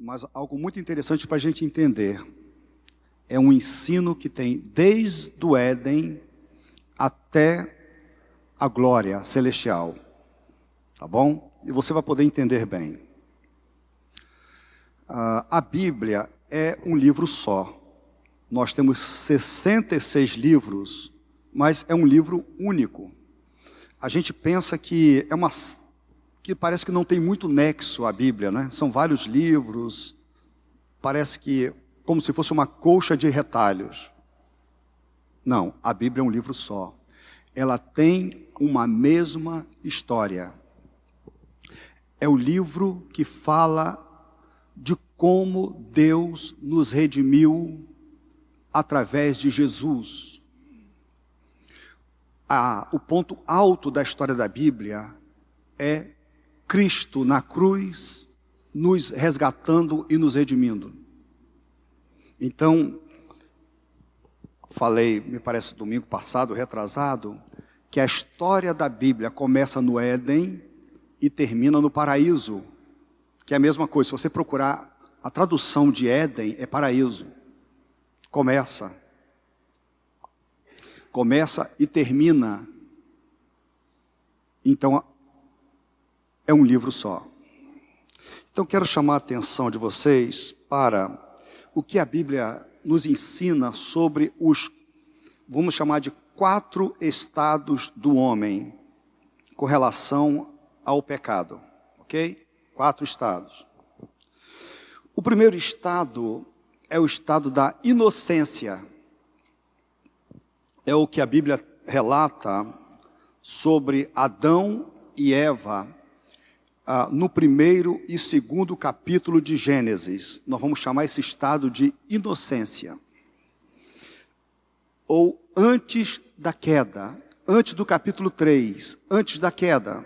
mas algo muito interessante para a gente entender. É um ensino que tem desde o Éden até a glória celestial. Tá bom? E você vai poder entender bem. A Bíblia é um livro só. Nós temos 66 livros, mas é um livro único. A gente pensa que que parece que não tem muito nexo a Bíblia, né? São vários livros, parece que como se fosse uma colcha de retalhos. Não, a Bíblia é um livro só. Ela tem uma mesma história. É o livro que fala de como Deus nos redimiu através de Jesus. O ponto alto da história da Bíblia é Cristo na cruz, nos resgatando e nos redimindo. Então, falei, me parece domingo passado, retrasado, que a história da Bíblia começa no Éden e termina no paraíso, que é a mesma coisa. Se você procurar, a tradução de Éden é paraíso. Começa e termina. Então, é um livro só. Então, quero chamar a atenção de vocês para o que a Bíblia nos ensina sobre vamos chamar de 4 estados do homem, com relação ao pecado, ok? 4 estados. O primeiro estado é o estado da inocência. É o que a Bíblia relata sobre Adão e Eva, no 1º e 2º capítulo de Gênesis. Nós vamos chamar esse estado de inocência. Ou antes da queda, antes do capítulo 3, antes da queda.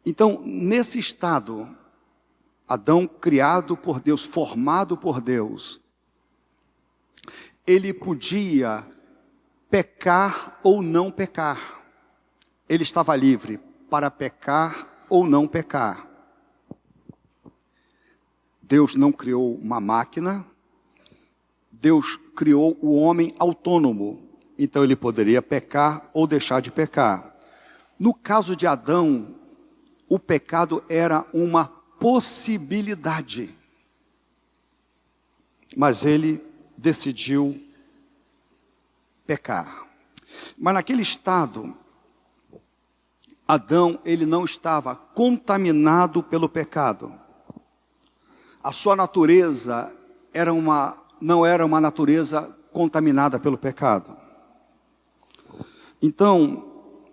Então, nesse estado, Adão, criado por Deus, formado por Deus, ele podia pecar ou não pecar. Ele estava livre para pecar ou não pecar. Deus não criou uma máquina, Deus criou o homem autônomo, então ele poderia pecar ou deixar de pecar. No caso de Adão, o pecado era uma possibilidade, mas ele decidiu pecar. Mas naquele estado, Adão, ele não estava contaminado pelo pecado. A sua natureza não era uma natureza contaminada pelo pecado. Então,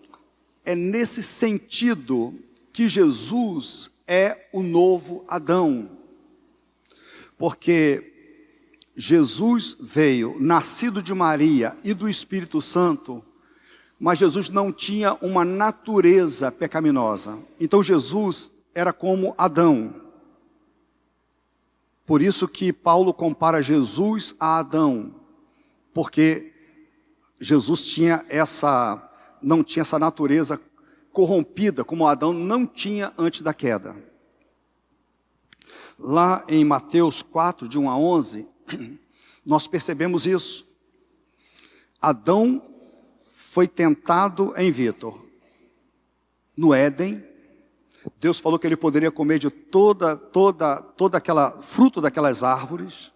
é nesse sentido que Jesus é o novo Adão. Porque Jesus veio, nascido de Maria e do Espírito Santo, mas Jesus não tinha uma natureza pecaminosa. Então Jesus era como Adão. Por isso que Paulo compara Jesus a Adão, porque Jesus não tinha essa natureza corrompida, como Adão não tinha antes da queda. Lá em Mateus 4, de 1 a 11, nós percebemos isso. Adão foi tentado em Vítor, no Éden. Deus falou que ele poderia comer de toda aquela fruto daquelas árvores,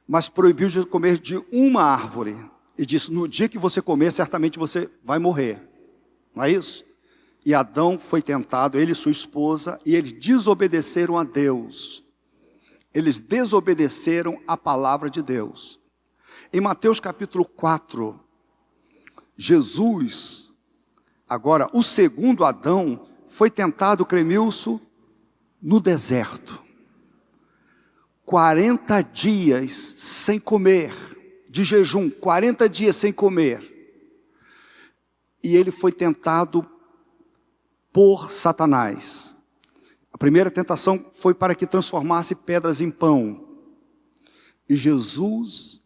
mas proibiu de comer de uma árvore. E disse, no dia que você comer, certamente você vai morrer. Não é isso? E Adão foi tentado, ele e sua esposa, e eles desobedeceram a Deus. Eles desobedeceram a palavra de Deus. Em Mateus capítulo 4, Jesus, agora o segundo Adão, foi tentado, Cremilson, no deserto. 40 dias sem comer, de jejum, 40 dias sem comer. E ele foi tentado por Satanás. A primeira tentação foi para que transformasse pedras em pão. E Jesus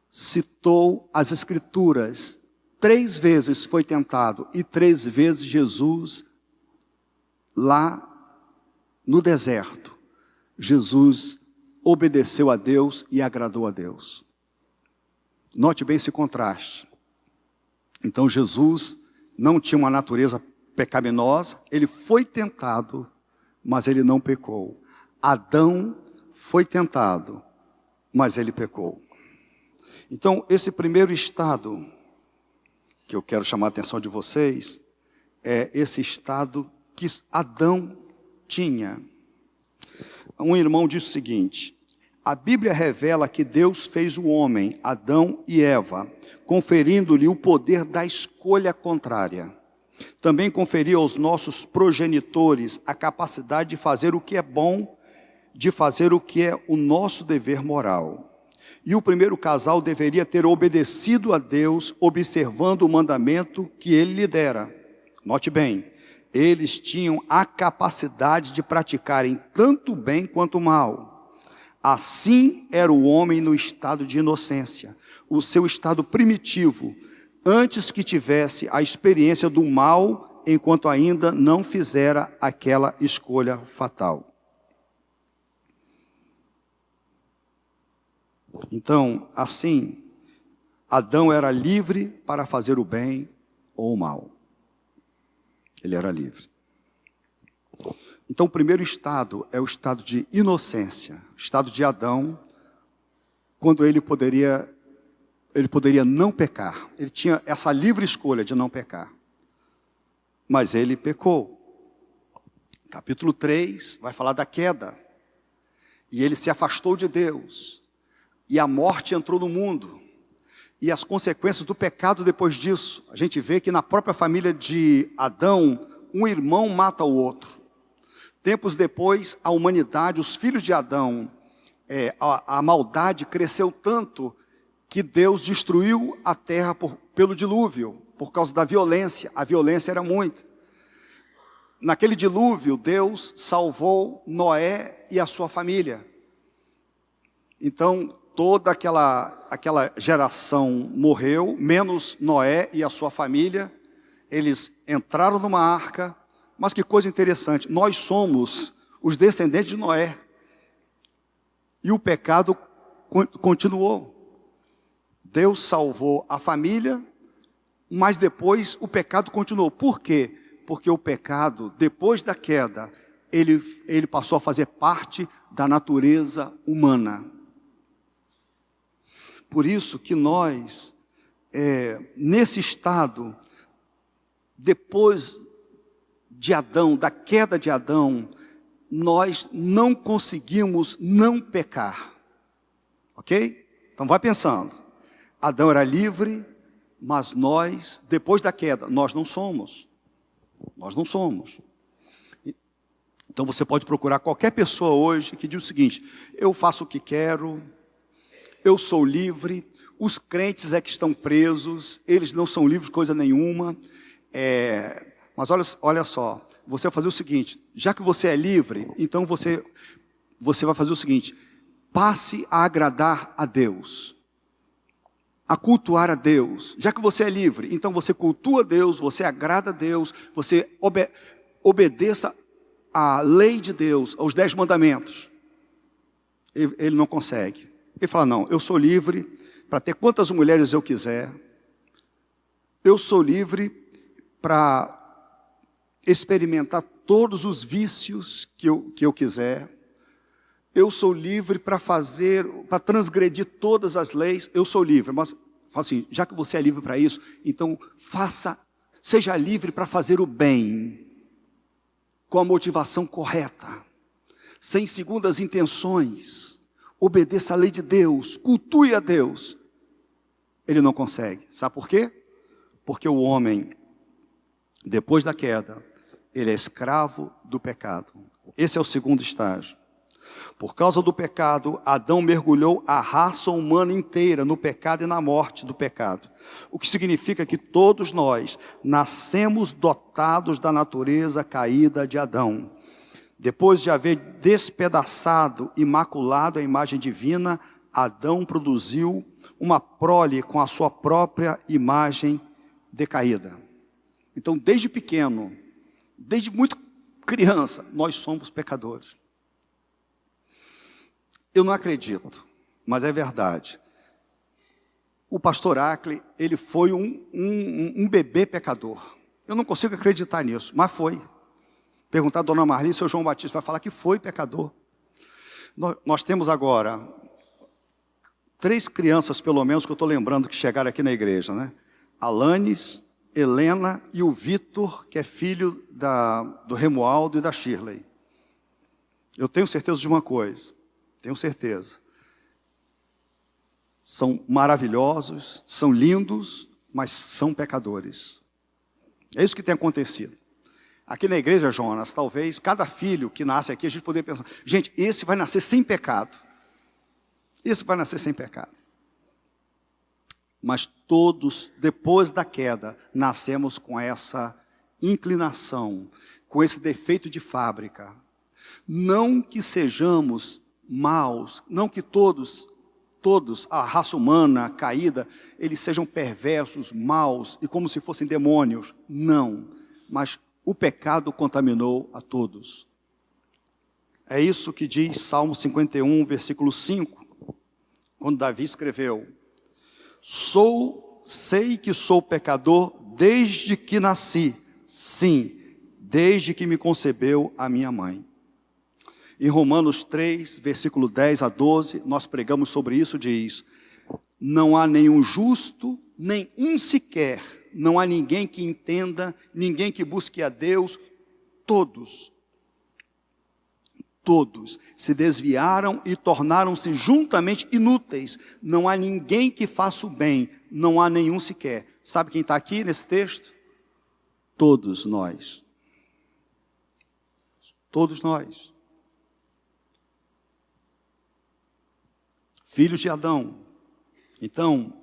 citou as Escrituras. 3 vezes foi tentado, e 3 vezes Jesus, lá no deserto, Jesus obedeceu a Deus e agradou a Deus. Note bem esse contraste. Então Jesus não tinha uma natureza pecaminosa, ele foi tentado, mas ele não pecou. Adão foi tentado, mas ele pecou. Então, esse primeiro estado, que eu quero chamar a atenção de vocês, é esse estado que Adão tinha. Um irmão disse o seguinte: a Bíblia revela que Deus fez o homem, Adão e Eva, conferindo-lhe o poder da escolha contrária. Também conferiu aos nossos progenitores a capacidade de fazer o que é bom, de fazer o que é o nosso dever moral. E o primeiro casal deveria ter obedecido a Deus, observando o mandamento que ele lhe dera. Note bem, eles tinham a capacidade de praticarem tanto o bem quanto o mal. Assim era o homem no estado de inocência, o seu estado primitivo, antes que tivesse a experiência do mal, enquanto ainda não fizera aquela escolha fatal. Então, assim, Adão era livre para fazer o bem ou o mal. Ele era livre. Então, o primeiro estado é o estado de inocência, o estado de Adão, quando ele poderia não pecar. Ele tinha essa livre escolha de não pecar. Mas ele pecou. Capítulo 3 vai falar da queda. E ele se afastou de Deus. E a morte entrou no mundo. E as consequências do pecado depois disso. A gente vê que na própria família de Adão, um irmão mata o outro. Tempos depois, a humanidade, os filhos de Adão, a maldade cresceu tanto que Deus destruiu a terra pelo dilúvio, por causa da violência. A violência era muita. Naquele dilúvio, Deus salvou Noé e a sua família. Então, toda aquela geração morreu, menos Noé e a sua família. Eles entraram numa arca, mas que coisa interessante, nós somos os descendentes de Noé. E o pecado continuou. Deus salvou a família, mas depois o pecado continuou. Por quê? Porque o pecado, depois da queda, ele passou a fazer parte da natureza humana. Por isso que nós, nesse estado, depois de Adão, da queda de Adão, nós não conseguimos não pecar. Ok? Então vai pensando. Adão era livre, mas nós, depois da queda, nós não somos. Nós não somos. Então você pode procurar qualquer pessoa hoje que diz o seguinte: eu faço o que quero, eu sou livre, os crentes é que estão presos, eles não são livres de coisa nenhuma. Mas olha só, você vai fazer o seguinte: já que você é livre, então você vai fazer o seguinte: passe a agradar a Deus, a cultuar a Deus. Já que você é livre, então você cultua a Deus, você agrada a Deus, você obedeça à lei de Deus, aos 10 mandamentos. Ele não consegue. Ele fala: não, eu sou livre para ter quantas mulheres eu quiser, eu sou livre para experimentar todos os vícios que eu quiser, eu sou livre para transgredir todas as leis, eu sou livre. Mas, fala assim, já que você é livre para isso, então seja livre para fazer o bem, com a motivação correta, sem segundas intenções, obedeça a lei de Deus, cultue a Deus. Ele não consegue, sabe por quê? Porque o homem, depois da queda, ele é escravo do pecado. Esse é o segundo estágio. Por causa do pecado, Adão mergulhou a raça humana inteira no pecado e na morte do pecado. O que significa que todos nós nascemos dotados da natureza caída de Adão. Depois de haver despedaçado e maculado a imagem divina, Adão produziu uma prole com a sua própria imagem decaída. Então, desde pequeno, desde muito criança, nós somos pecadores. Eu não acredito, mas é verdade. O pastor Ackley, ele foi um bebê pecador. Eu não consigo acreditar nisso, mas foi. Perguntar a dona Marli, seu João Batista vai falar que foi pecador. Nós temos agora 3 crianças, pelo menos, que eu estou lembrando que chegaram aqui na igreja, né? Alanes, Helena e o Vitor, que é filho do Remualdo e da Shirley. Eu tenho certeza de uma coisa, tenho certeza. São maravilhosos, são lindos, mas são pecadores. É isso que tem acontecido. Aqui na igreja, Jonas, talvez cada filho que nasce aqui, a gente poderia pensar, gente, esse vai nascer sem pecado. Esse vai nascer sem pecado. Mas todos, depois da queda, nascemos com essa inclinação, com esse defeito de fábrica. Não que sejamos maus, não que todos, a raça humana caída, eles sejam perversos, maus e como se fossem demônios. Não, mas o pecado contaminou a todos. É isso que diz Salmo 51, versículo 5, quando Davi escreveu: sei que sou pecador desde que nasci, sim, desde que me concebeu a minha mãe. Em Romanos 3, versículo 10 a 12, nós pregamos sobre isso, diz: não há nenhum justo, nem um sequer, não há ninguém que entenda, ninguém que busque a Deus, todos se desviaram e tornaram-se juntamente inúteis. Não há ninguém que faça o bem, não há nenhum sequer. Sabe quem está aqui nesse texto? Todos nós. Todos nós. Filhos de Adão. Então,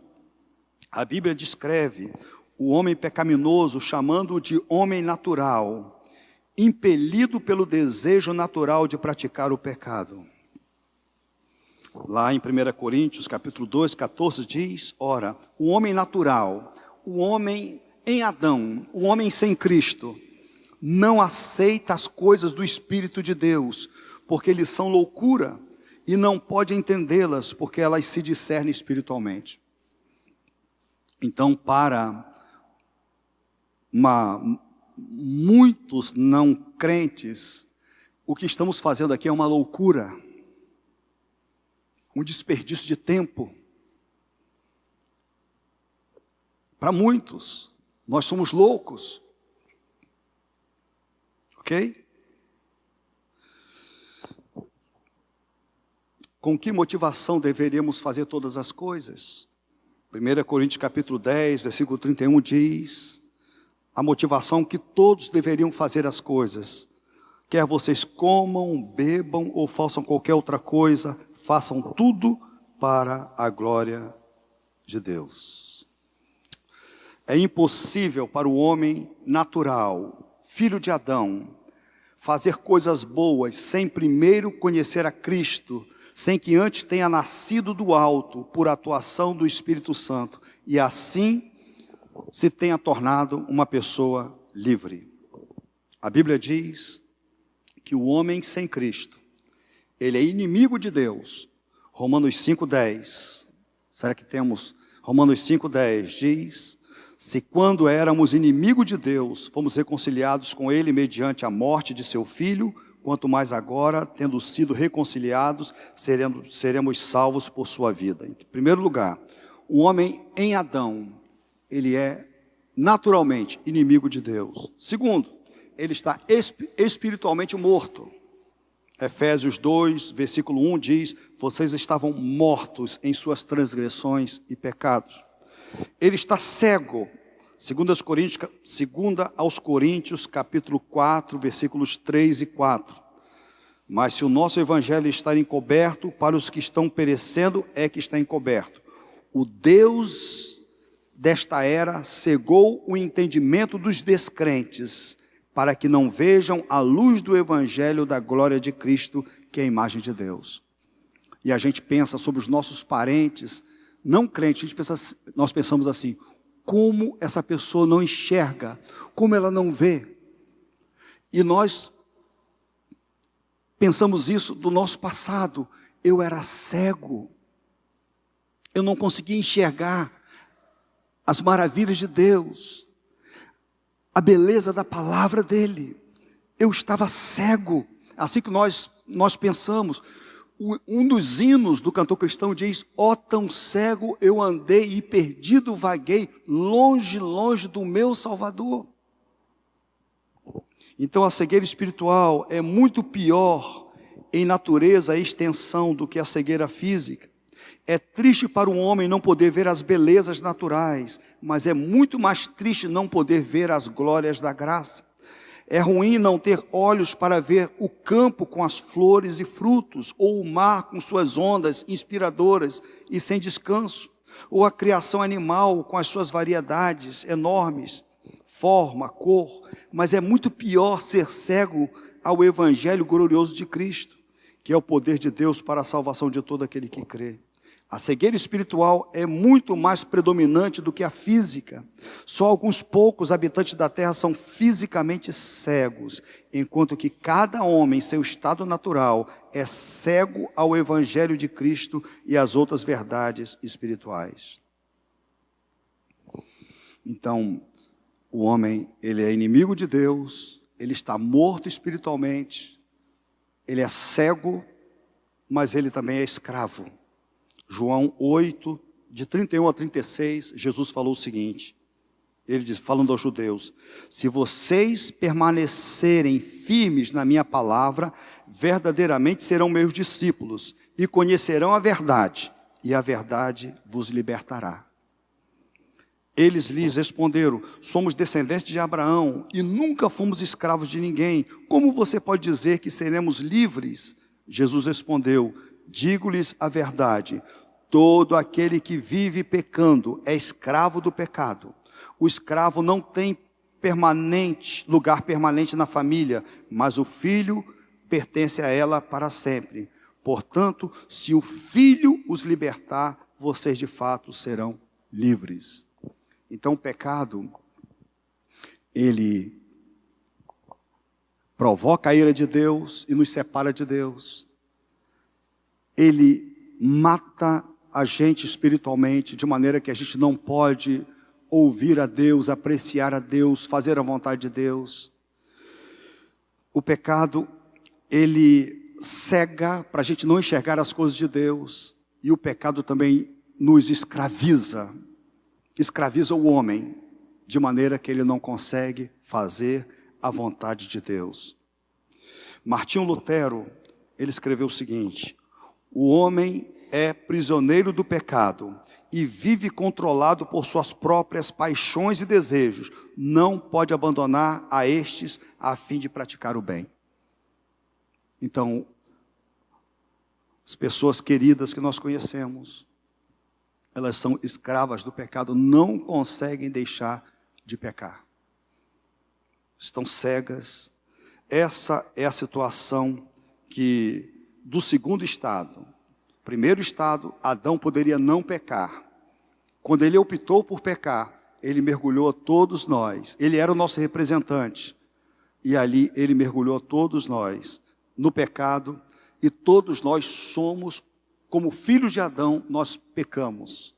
a Bíblia descreve o homem pecaminoso chamando-o de homem natural, impelido pelo desejo natural de praticar o pecado. Lá em 1 Coríntios, capítulo 2, 14, diz: ora, o homem natural, o homem em Adão, o homem sem Cristo, não aceita as coisas do Espírito de Deus, porque eles são loucura, e não pode entendê-las, porque elas se discernem espiritualmente. Então, para muitos não crentes, o que estamos fazendo aqui é uma loucura, um desperdício de tempo. Para muitos, nós somos loucos. Ok? Com que motivação deveríamos fazer todas as coisas? 1 Coríntios capítulo 10, versículo 31 diz: a motivação que todos deveriam fazer as coisas, quer vocês comam, bebam ou façam qualquer outra coisa, façam tudo para a glória de Deus. É impossível para o homem natural, filho de Adão, fazer coisas boas sem primeiro conhecer a Cristo, sem que antes tenha nascido do alto por atuação do Espírito Santo, e assim se tenha tornado uma pessoa livre. A Bíblia diz que o homem sem Cristo, ele é inimigo de Deus. Romanos 5,10. Será que temos? Romanos 5,10 diz: se quando éramos inimigos de Deus, fomos reconciliados com Ele mediante a morte de seu Filho, quanto mais agora, tendo sido reconciliados, seremos salvos por sua vida. Em primeiro lugar, o homem em Adão, ele é naturalmente inimigo de Deus. Segundo, ele está espiritualmente morto. Efésios 2, versículo 1 diz: vocês estavam mortos em suas transgressões e pecados. Ele está cego. Segundo aos Coríntios, capítulo 4, versículos 3 e 4. Mas se o nosso evangelho está encoberto, para os que estão perecendo é que está encoberto. O Deus desta era cegou o entendimento dos descrentes, para que não vejam a luz do evangelho da glória de Cristo, que é a imagem de Deus. E a gente pensa sobre os nossos parentes não crentes, nós pensamos assim: como essa pessoa não enxerga, como ela não vê. E nós pensamos isso do nosso passado, eu era cego. Eu não conseguia enxergar as maravilhas de Deus, a beleza da palavra dele. Eu estava cego. Assim que nós pensamos, um dos hinos do cantor cristão diz: ó, tão cego eu andei e perdido vaguei, longe, longe do meu Salvador. Então a cegueira espiritual é muito pior em natureza e extensão do que a cegueira física. É triste para um homem não poder ver as belezas naturais, mas é muito mais triste não poder ver as glórias da graça. É ruim não ter olhos para ver o campo com as flores e frutos, ou o mar com suas ondas inspiradoras e sem descanso, ou a criação animal com as suas variedades enormes, forma, cor. Mas é muito pior ser cego ao evangelho glorioso de Cristo, que é o poder de Deus para a salvação de todo aquele que crê. A cegueira espiritual é muito mais predominante do que a física. Só alguns poucos habitantes da terra são fisicamente cegos, enquanto que cada homem, em seu estado natural, é cego ao evangelho de Cristo e às outras verdades espirituais. Então, o homem, ele é inimigo de Deus, ele está morto espiritualmente, ele é cego, mas ele também é escravo. João 8, de 31 a 36, Jesus falou o seguinte, ele diz, falando aos judeus: se vocês permanecerem firmes na minha palavra, verdadeiramente serão meus discípulos, e conhecerão a verdade, e a verdade vos libertará. Eles lhes responderam: somos descendentes de Abraão, e nunca fomos escravos de ninguém. Como você pode dizer que seremos livres? Jesus respondeu: digo-lhes a verdade, todo aquele que vive pecando é escravo do pecado. O escravo não tem lugar permanente na família, mas o filho pertence a ela para sempre. Portanto, se o filho os libertar, vocês de fato serão livres. Então o pecado, ele provoca a ira de Deus e nos separa de Deus. Ele mata a gente espiritualmente, de maneira que a gente não pode ouvir a Deus, apreciar a Deus, fazer a vontade de Deus. O pecado, ele cega para a gente não enxergar as coisas de Deus, e o pecado também nos escraviza o homem, de maneira que ele não consegue fazer a vontade de Deus. Martinho Lutero, ele escreveu o seguinte: o homem é prisioneiro do pecado e vive controlado por suas próprias paixões e desejos. Não pode abandonar a estes a fim de praticar o bem. Então, as pessoas queridas que nós conhecemos, elas são escravas do pecado, não conseguem deixar de pecar. Estão cegas. Essa é a situação que, do segundo estado. Primeiro estado, Adão poderia não pecar. Quando ele optou por pecar, ele mergulhou a todos nós. Ele era o nosso representante. E ali ele mergulhou a todos nós no pecado. E todos nós somos, como filhos de Adão, nós pecamos.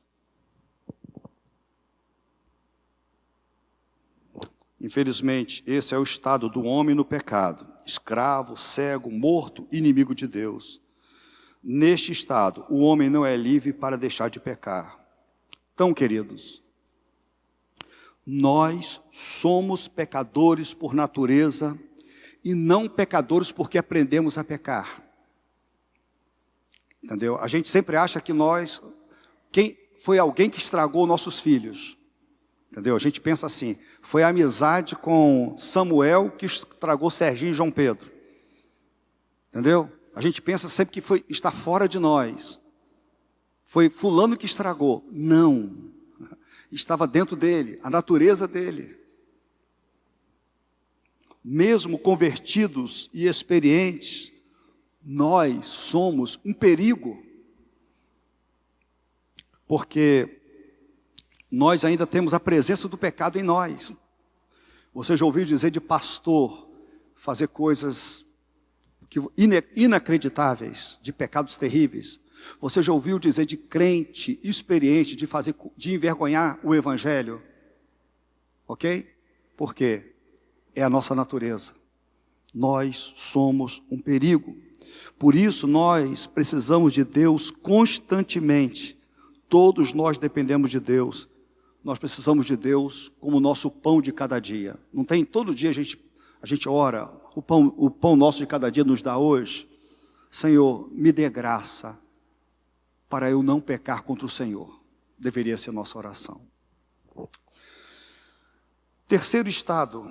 Infelizmente, esse é o estado do homem no pecado. Escravo, cego, morto, inimigo de Deus. Neste estado, o homem não é livre para deixar de pecar. Então, queridos, nós somos pecadores por natureza e não pecadores porque aprendemos a pecar. Entendeu? A gente sempre acha que foi alguém que estragou nossos filhos. Entendeu? A gente pensa assim, foi a amizade com Samuel que estragou Serginho e João Pedro. Entendeu? A gente pensa sempre que está fora de nós. Foi fulano que estragou. Não. Estava dentro dele, a natureza dele. Mesmo convertidos e experientes, nós somos um perigo. Porque nós ainda temos a presença do pecado em nós. Você já ouviu dizer de pastor fazer coisas inacreditáveis, de pecados terríveis. Você já ouviu dizer de crente experiente de envergonhar o Evangelho? Ok? Por quê? É a nossa natureza. Nós somos um perigo. Por isso nós precisamos de Deus constantemente. Todos nós dependemos de Deus. Nós precisamos de Deus como nosso pão de cada dia. Não tem? Todo dia a gente ora, o pão nosso de cada dia nos dá hoje. Senhor, me dê graça para eu não pecar contra o Senhor. Deveria ser nossa oração. Terceiro estado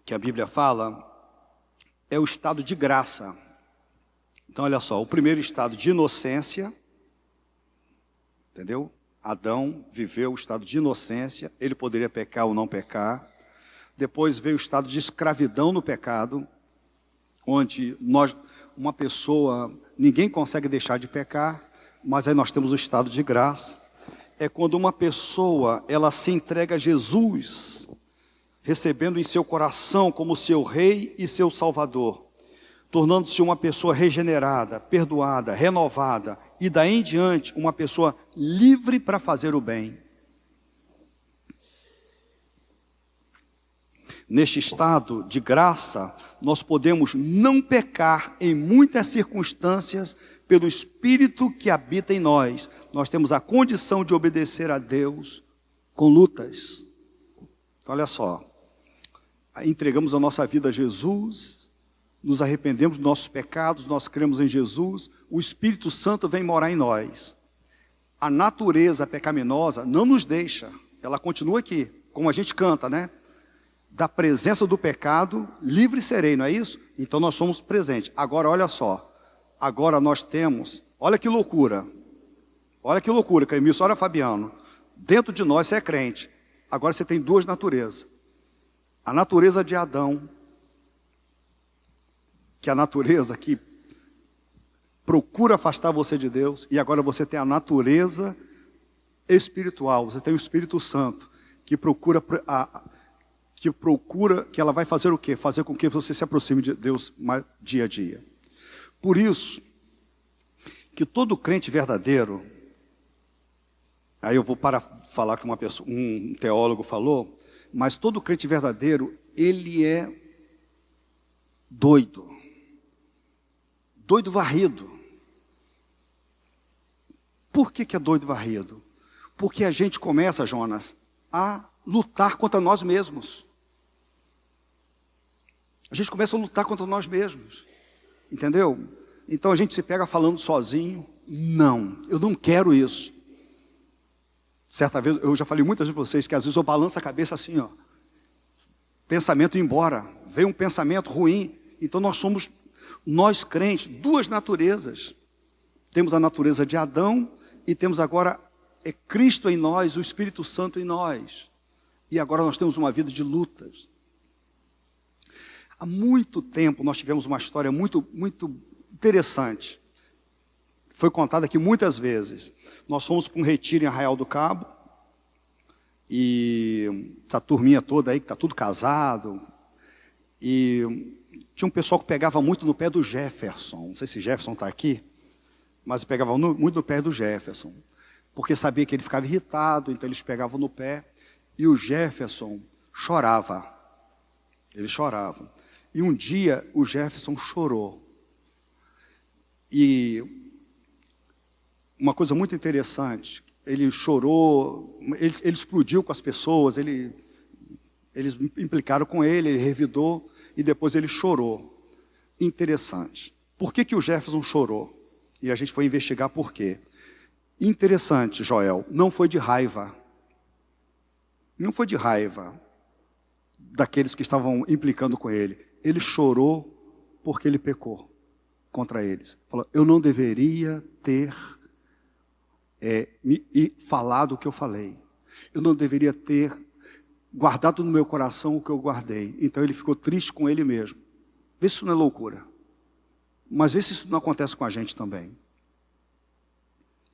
que a Bíblia fala é o estado de graça. Então olha só, o primeiro estado de inocência, entendeu? Adão viveu o estado de inocência, ele poderia pecar ou não pecar. Depois veio o estado de escravidão no pecado, onde uma pessoa, ninguém consegue deixar de pecar, mas aí nós temos o estado de graça. É quando uma pessoa, ela se entrega a Jesus, recebendo em seu coração como seu rei e seu salvador, tornando-se uma pessoa regenerada, perdoada, renovada, e daí em diante uma pessoa livre para fazer o bem. Neste estado de graça, nós podemos não pecar em muitas circunstâncias pelo Espírito que habita em nós. Nós temos a condição de obedecer a Deus com lutas. Olha só, entregamos a nossa vida a Jesus, nos arrependemos dos nossos pecados, nós cremos em Jesus, o Espírito Santo vem morar em nós. A natureza pecaminosa não nos deixa, ela continua aqui, como a gente canta, né? Da presença do pecado, livre serei, não é isso? Então nós somos presentes. Agora olha só, agora nós temos, olha que loucura, Caimilson, olha Fabiano, dentro de nós você é crente, agora você tem duas naturezas. A natureza de Adão, que é a natureza que procura afastar você de Deus, e agora você tem a natureza espiritual, você tem o Espírito Santo, que que ela vai fazer o quê? Fazer com que você se aproxime de Deus dia a dia. Por isso, que todo crente verdadeiro, aí eu vou falar que um teólogo falou, mas todo crente verdadeiro, ele é doido varrido. Por que é doido varrido? Porque a gente começa, Jonas, a lutar contra nós mesmos. A gente começa a lutar contra nós mesmos, entendeu? Então a gente se pega falando sozinho, não, eu não quero isso. Certa vez, eu já falei muitas vezes para vocês, que às vezes eu balanço a cabeça assim, ó, pensamento embora, veio um pensamento ruim, então nós crentes, duas naturezas, temos a natureza de Adão, e temos agora, Cristo em nós, o Espírito Santo em nós, e agora nós temos uma vida de lutas. Há muito tempo nós tivemos uma história muito, muito interessante. Foi contada aqui muitas vezes. Nós fomos para um retiro em Arraial do Cabo. E essa turminha toda aí, que está tudo casado. E tinha um pessoal que pegava muito no pé do Jefferson. Não sei se Jefferson está aqui. Mas pegava muito no pé do Jefferson. Porque sabia que ele ficava irritado, então eles pegavam no pé. E o Jefferson chorava. Ele chorava. E um dia o Jefferson chorou. E uma coisa muito interessante, ele chorou, ele explodiu com as pessoas, eles implicaram com ele revidou, e depois ele chorou. Interessante. Por que o Jefferson chorou? E a gente foi investigar por quê. Interessante, Joel, não foi de raiva. Não foi de raiva daqueles que estavam implicando com ele. Ele chorou porque ele pecou contra eles. Falou, eu não deveria ter falado o que eu falei. Eu não deveria ter guardado no meu coração o que eu guardei. Então ele ficou triste com ele mesmo. Vê se isso não é loucura. Mas vê se isso não acontece com a gente também.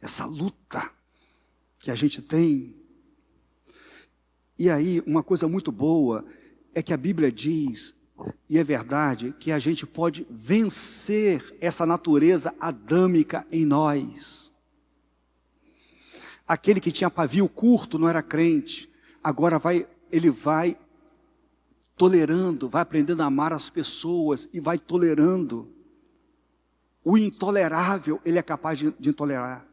Essa luta que a gente tem. E aí, uma coisa muito boa é que a Bíblia diz E é verdade que a gente pode vencer essa natureza adâmica em nós. Aquele que tinha pavio curto não era crente, agora ele vai tolerando, vai aprendendo a amar as pessoas e vai tolerando. O intolerável ele é capaz de tolerar.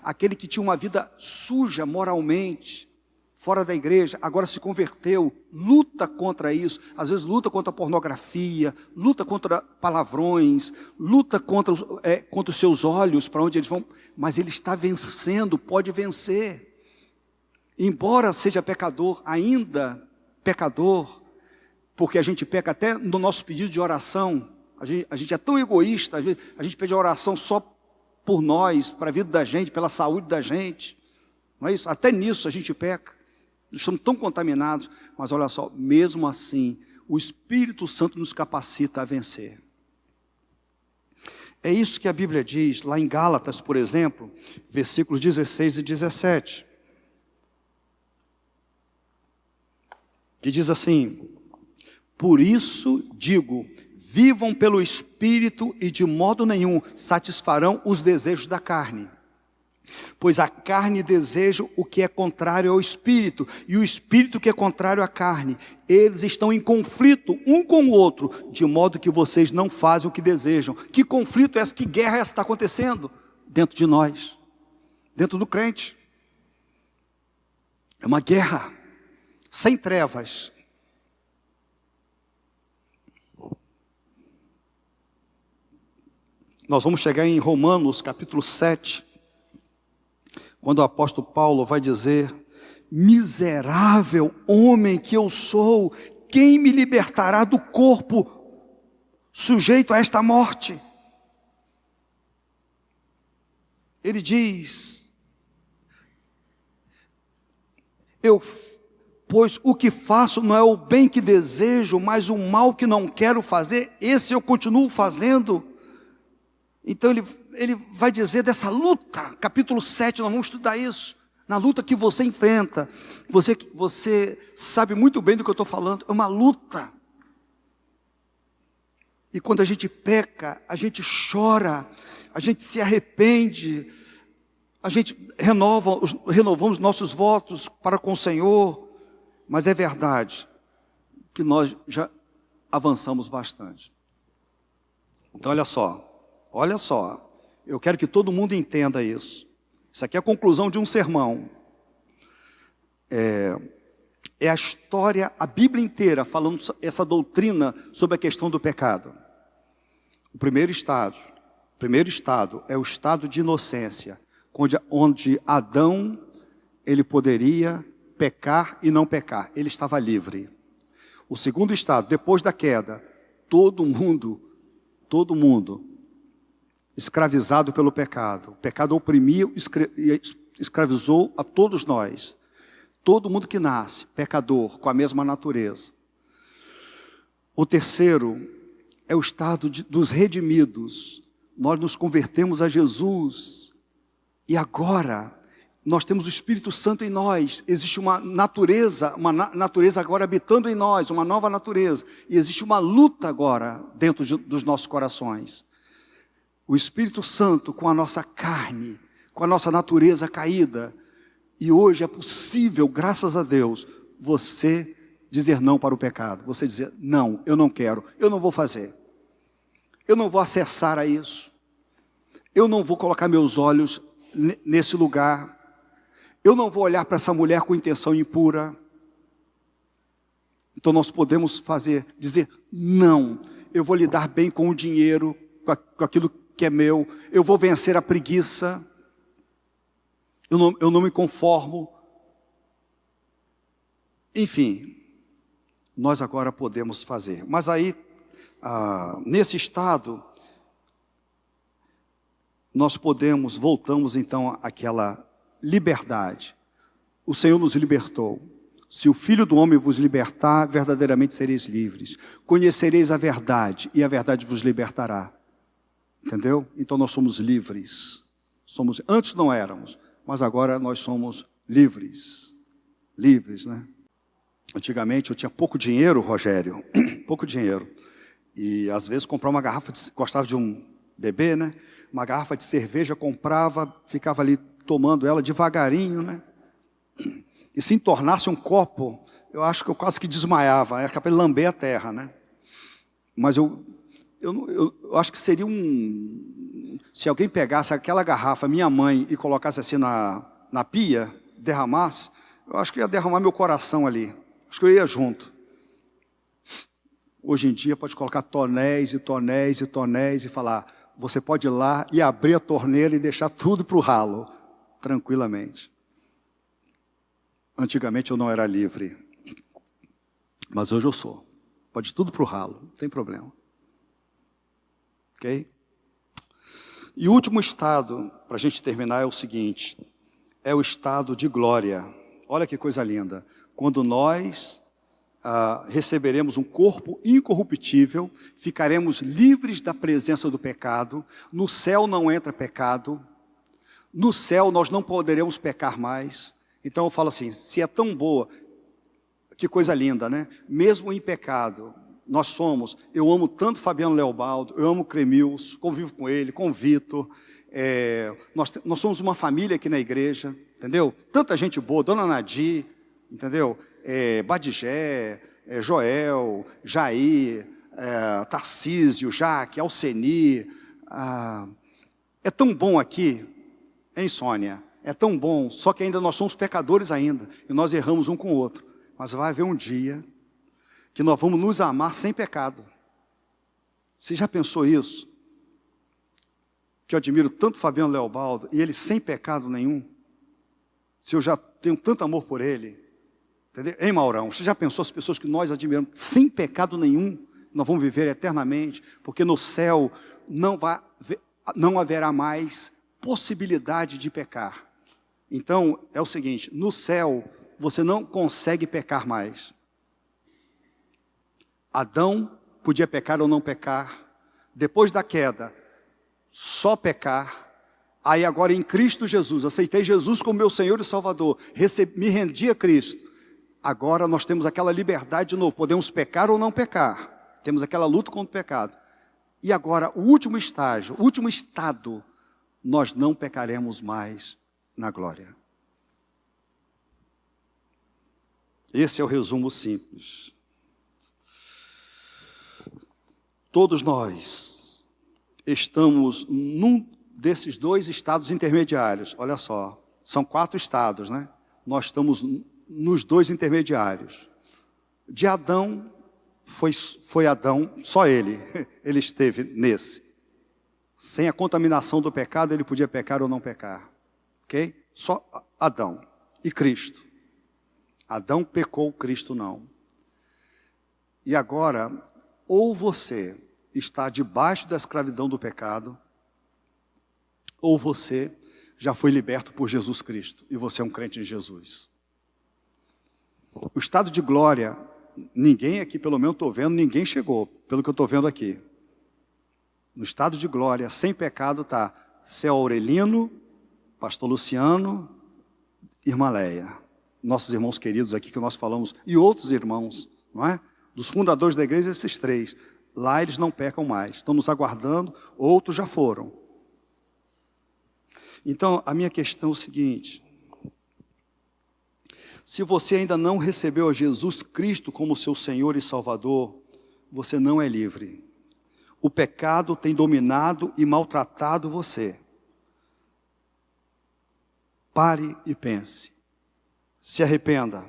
Aquele que tinha uma vida suja moralmente, fora da igreja, agora se converteu, luta contra isso, às vezes luta contra a pornografia, luta contra palavrões, luta contra os seus olhos, para onde eles vão, mas ele está vencendo, pode vencer. Embora seja pecador, ainda pecador, porque a gente peca até no nosso pedido de oração, a gente é tão egoísta, às vezes a gente pede a oração só por nós, para a vida da gente, pela saúde da gente, não é isso? Até nisso a gente peca. Estamos tão contaminados, mas olha só, mesmo assim, o Espírito Santo nos capacita a vencer. É isso que a Bíblia diz, lá em Gálatas, por exemplo, versículos 16 e 17. Que diz assim: por isso digo, vivam pelo Espírito e de modo nenhum satisfarão os desejos da carne. Pois a carne deseja o que é contrário ao Espírito, e o Espírito que é contrário à carne. Eles estão em conflito um com o outro, de modo que vocês não fazem o que desejam. Que conflito é esse? Que guerra é essa que está acontecendo dentro de nós? Dentro do crente. É uma guerra, sem trevas. Nós vamos chegar em Romanos capítulo 7, quando o apóstolo Paulo vai dizer: miserável homem que eu sou, quem me libertará do corpo sujeito a esta morte? Ele diz: pois o que faço não é o bem que desejo, mas o mal que não quero fazer, esse eu continuo fazendo. Então ele vai dizer dessa luta, capítulo 7, nós vamos estudar isso, na luta que você enfrenta, você sabe muito bem do que eu estou falando, é uma luta. E quando a gente peca, a gente chora, a gente se arrepende, a gente renovamos nossos votos para com o Senhor, mas é verdade que nós já avançamos bastante. Então olha só, eu quero que todo mundo entenda isso. Isso aqui é a conclusão de um sermão. É a história, a Bíblia inteira, falando essa doutrina sobre a questão do pecado. O primeiro estado é o estado de inocência, onde Adão, ele poderia pecar e não pecar, ele estava livre. O segundo estado, depois da queda, todo mundo, escravizado pelo pecado. O pecado oprimia e escravizou a todos nós. Todo mundo que nasce, pecador, com a mesma natureza. O terceiro é o estado dos redimidos. Nós nos convertemos a Jesus. E agora, nós temos o Espírito Santo em nós. Existe uma natureza agora habitando em nós, uma nova natureza. E existe uma luta agora dentro dos nossos corações. O Espírito Santo com a nossa carne, com a nossa natureza caída. E hoje é possível, graças a Deus, você dizer não para o pecado. Você dizer, não, eu não quero, eu não vou fazer. Eu não vou acessar a isso. Eu não vou colocar meus olhos nesse lugar. Eu não vou olhar para essa mulher com intenção impura. Então nós podemos dizer, não, eu vou lidar bem com o dinheiro, com aquilo que é meu, eu vou vencer a preguiça, eu não me conformo. Enfim, nós agora podemos fazer. Mas aí, nesse estado, nós voltamos então àquela liberdade. O Senhor nos libertou. Se o Filho do Homem vos libertar, verdadeiramente sereis livres. Conhecereis a verdade, e a verdade vos libertará. Entendeu? Então nós somos livres. Antes não éramos, mas agora nós somos livres. Livres, né? Antigamente eu tinha pouco dinheiro, Rogério, pouco dinheiro. E às vezes comprava uma garrafa, gostava de um bebê, né? Uma garrafa de cerveja, comprava, ficava ali tomando ela devagarinho, né? E se entornasse um copo, eu acho que eu quase que desmaiava, era capaz de lamber a terra, né? Mas eu acho que seria se alguém pegasse aquela garrafa, minha mãe, e colocasse assim na pia, derramasse, eu acho que ia derramar meu coração ali. Acho que eu ia junto. Hoje em dia pode colocar tonéis e tonéis e tonéis e falar, você pode ir lá e abrir a torneira e deixar tudo para o ralo, tranquilamente. Antigamente eu não era livre, mas hoje eu sou. Pode ir tudo para o ralo, não tem problema. Ok? E o último estado, para a gente terminar, é o seguinte, é o estado de glória. Olha que coisa linda. Quando nós receberemos um corpo incorruptível, ficaremos livres da presença do pecado, no céu não entra pecado, no céu nós não poderemos pecar mais. Então eu falo assim, se é tão boa, que coisa linda, né? Mesmo em pecado, eu amo tanto Fabiano Leobaldo, eu amo Cremils, convivo com ele, com Vitor, nós somos uma família aqui na igreja, entendeu? Tanta gente boa, Dona Nadir, entendeu? Badigé, Joel, Jair, Tarcísio, Jaque, Alceni. É tão bom aqui, hein, Sônia? É tão bom, só que ainda nós somos pecadores ainda, e nós erramos um com o outro. Mas vai haver um dia que nós vamos nos amar sem pecado. Você já pensou isso? Que eu admiro tanto Fabiano Leobaldo, e ele sem pecado nenhum. Se eu já tenho tanto amor por ele. Entendeu? Hein, Maurão? Você já pensou as pessoas que nós admiramos sem pecado nenhum? Nós vamos viver eternamente, porque no céu não haverá mais possibilidade de pecar. Então, é o seguinte, no céu você não consegue pecar mais. Adão podia pecar ou não pecar. Depois da queda, só pecar. Aí agora em Cristo Jesus, aceitei Jesus como meu Senhor e Salvador, me rendi a Cristo. Agora nós temos aquela liberdade de novo, podemos pecar ou não pecar. Temos aquela luta contra o pecado. E agora, o último estágio, o último estado, nós não pecaremos mais na glória. Esse é o resumo simples. Todos nós estamos num desses dois estados intermediários. Olha só, são 4 estados, né? Nós estamos nos 2 intermediários. De Adão, foi Adão, só ele esteve nesse. Sem a contaminação do pecado, ele podia pecar ou não pecar. Ok? Só Adão e Cristo. Adão pecou, Cristo não. E agora, ou você está debaixo da escravidão do pecado, ou você já foi liberto por Jesus Cristo, e você é um crente em Jesus. O estado de glória, ninguém aqui, pelo menos estou vendo, ninguém chegou, pelo que eu estou vendo aqui. No estado de glória, sem pecado, está Céu Aurelino, Pastor Luciano, Irmã Leia. Nossos irmãos queridos aqui que nós falamos, e outros irmãos, não é? Dos fundadores da igreja, esses 3. Lá eles não pecam mais, estão nos aguardando, outros já foram. Então, a minha questão é o seguinte: se você ainda não recebeu a Jesus Cristo como seu Senhor e Salvador, você não é livre. O pecado tem dominado e maltratado você. Pare e pense. Se arrependa.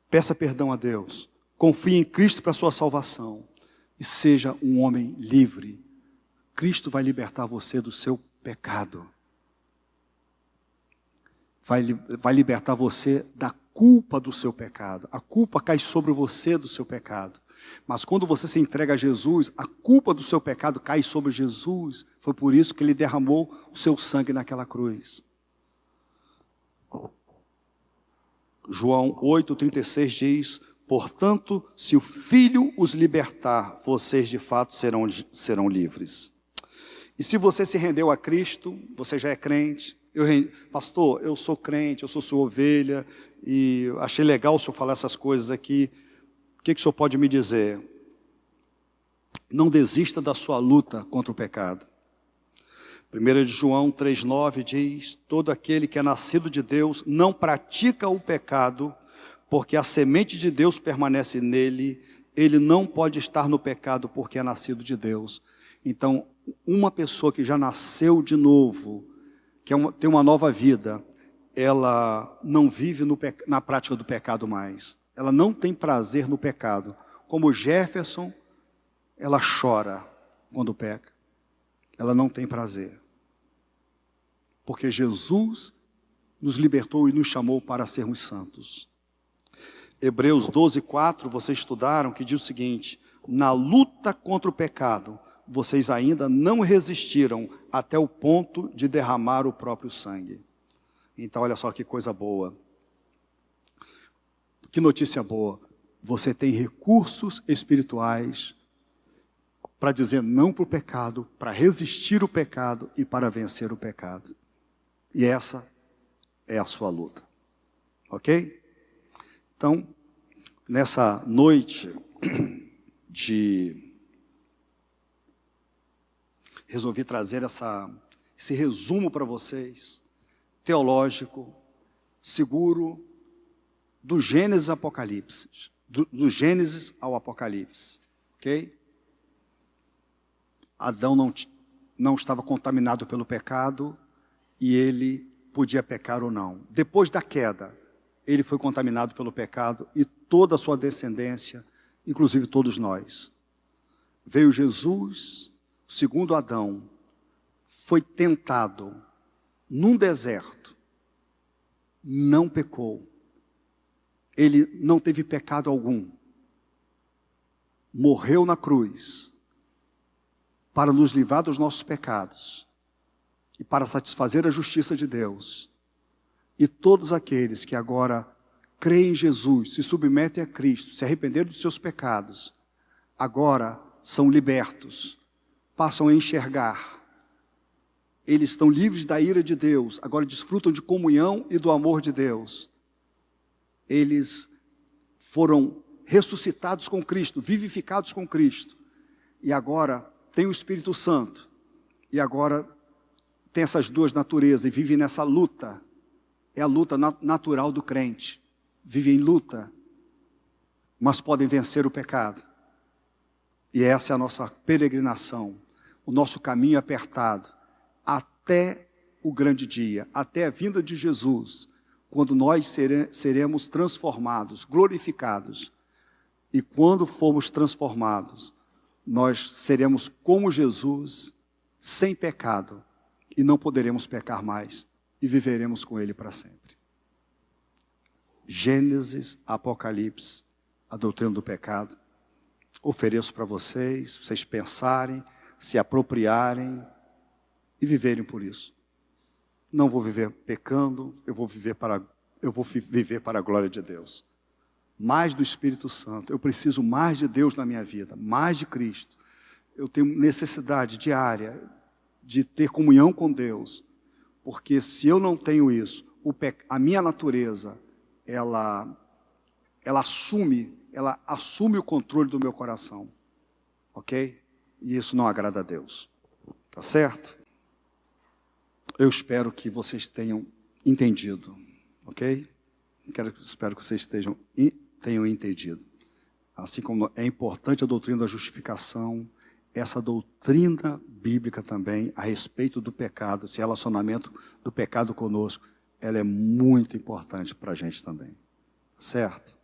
Peça perdão a Deus. Confie em Cristo para a sua salvação. E seja um homem livre. Cristo vai libertar você do seu pecado. Vai libertar você da culpa do seu pecado. A culpa cai sobre você do seu pecado. Mas quando você se entrega a Jesus, a culpa do seu pecado cai sobre Jesus. Foi por isso que ele derramou o seu sangue naquela cruz. João 8,36 diz: portanto, se o Filho os libertar, vocês de fato serão livres. E se você se rendeu a Cristo, você já é crente. Pastor, eu sou crente, eu sou sua ovelha, e achei legal o senhor falar essas coisas aqui. O que o senhor pode me dizer? Não desista da sua luta contra o pecado. 1 João 3,9 diz: todo aquele que é nascido de Deus não pratica o pecado, porque a semente de Deus permanece nele. Ele não pode estar no pecado porque é nascido de Deus. Então, uma pessoa que já nasceu de novo, que tem uma nova vida, ela não vive na prática do pecado mais. Ela não tem prazer no pecado. Como Jefferson, ela chora quando peca. Ela não tem prazer. Porque Jesus nos libertou e nos chamou para sermos santos. Hebreus 12:4, vocês estudaram, que diz o seguinte: na luta contra o pecado, vocês ainda não resistiram até o ponto de derramar o próprio sangue. Então, olha só que coisa boa. Que notícia boa. Você tem recursos espirituais para dizer não para o pecado, para resistir o pecado e para vencer o pecado. E essa é a sua luta. Ok? Então, nessa noite resolvi trazer esse resumo para vocês, teológico, seguro, do Gênesis ao Apocalipse. Do Gênesis ao Apocalipse. Ok? Adão não estava contaminado pelo pecado e ele podia pecar ou não. Depois da queda, ele foi contaminado pelo pecado e toda a sua descendência, inclusive todos nós. Veio Jesus, segundo Adão, foi tentado num deserto, não pecou. Ele não teve pecado algum. Morreu na cruz para nos livrar dos nossos pecados e para satisfazer a justiça de Deus. E todos aqueles que agora creem em Jesus, se submetem a Cristo, se arrependeram dos seus pecados, agora são libertos, passam a enxergar. Eles estão livres da ira de Deus, agora desfrutam de comunhão e do amor de Deus. Eles foram ressuscitados com Cristo, vivificados com Cristo, e agora tem o Espírito Santo, e agora tem essas duas naturezas, e vivem nessa luta. É a luta natural do crente. Vivem em luta, mas podem vencer o pecado. E essa é a nossa peregrinação, o nosso caminho apertado, até o grande dia, até a vinda de Jesus, quando nós seremos transformados, glorificados. E quando formos transformados, nós seremos como Jesus, sem pecado, e não poderemos pecar mais, e viveremos com Ele para sempre. Gênesis, Apocalipse, a doutrina do pecado. Ofereço para vocês pensarem, se apropriarem e viverem por isso. Não vou viver pecando, eu vou viver para a glória de Deus. Mais do Espírito Santo. Eu preciso mais de Deus na minha vida, mais de Cristo. Eu tenho necessidade diária de ter comunhão com Deus, porque se eu não tenho isso, a minha natureza, ela assume o controle do meu coração, ok? E isso não agrada a Deus, tá certo? Eu espero que vocês tenham entendido, ok? Espero que vocês tenham entendido. Assim como é importante a doutrina da justificação, essa doutrina bíblica também, a respeito do pecado, esse relacionamento do pecado conosco, ela é muito importante para a gente também, certo?